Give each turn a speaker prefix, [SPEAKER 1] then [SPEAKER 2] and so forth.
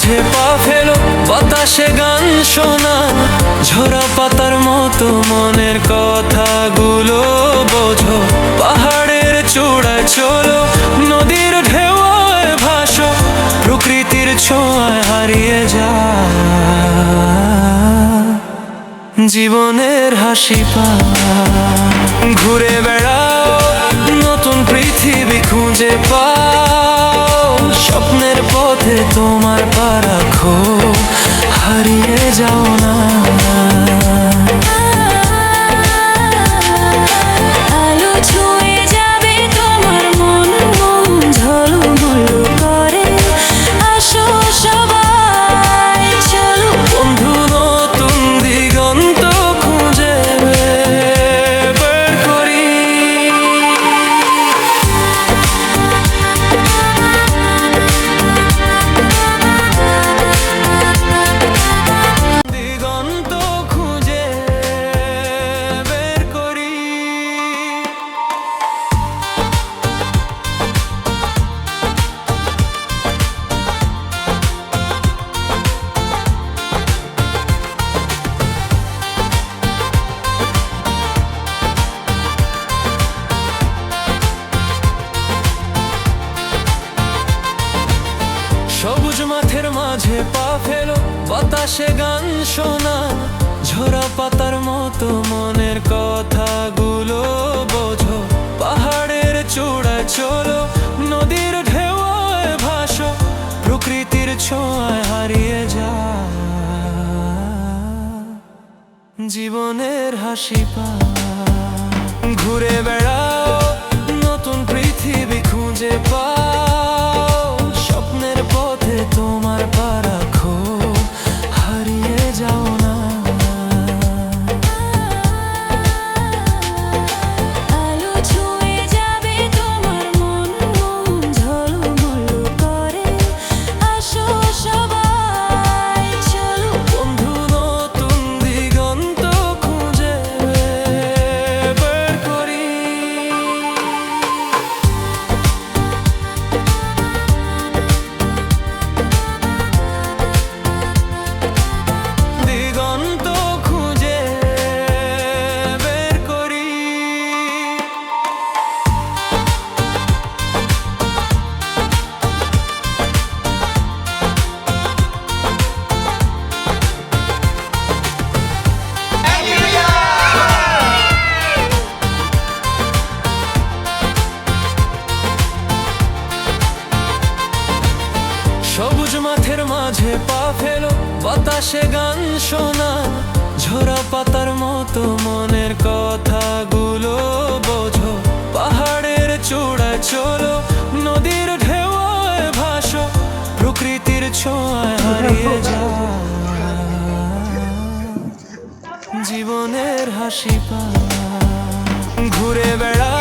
[SPEAKER 1] মাঝে পা ফেলো, বাতাসে গান শোনা, ঝরা পাতার মতো মনের কথাগুলো বোঝো। পাহাড়ের চূড়ায় চলো, নদীর ঢেউয়ে ভাসো, প্রকৃতির ছোঁয়ায় হারিয়ে যা জীবনের হাসি পা। ঘুরে বেড়াও, নতুন পৃথিবী খুঁজে পাও, স্বপ্নের পথে তোমার পা রাখো, হারিয়ে যাও না।
[SPEAKER 2] আলো ছুঁয়ে যাবে তোমার মন, মন ঝলমল করে। আসো সবাই চলো
[SPEAKER 1] বন্ধু, নতুন দিগন্ত খুঁজে বের করি। দিগন্ত খুঁজে বের করি। সবুজ মাঠের মাঝে পা ফেলো, বাতাসে গান শোনা, ঝরা পাতার মতো মনের কথাগুলো বোঝো। পাহাড়ের চূড়ায় চলো, নদীর ঢেউয়ে ভাসো, প্রকৃতির ছোঁয়ায় হারিয়ে যা জীবনের হাসি পা। ঘুরে বেড়াও, নতুন পৃথিবী খুঁজে পাও, স্বপ্নের পথে তোমার পা রাখো, হারিয়ে যাও না।
[SPEAKER 2] আলো ছুঁয়ে যাবে তোমার মন, মন ঝলমল করে। আসো সবাই চলো
[SPEAKER 1] বন্ধু, নতুন দিগন্ত খুঁজে বের করি। দিগন্ত খুঁজে বের করি। সবুজ মাঠের মাঝে পা ফেলো, বাতাসে গান শোনা, ঝরা পাতার মতো মনের কথাগুলো বোঝো। পাহাড়ের চূড়ায় চলো, নদীর ঢেউয়ে ভাসো, প্রকৃতির ছোঁয়ায় হারিয়ে যা জীবনের হাসি পা। ঘুরে বেড়া,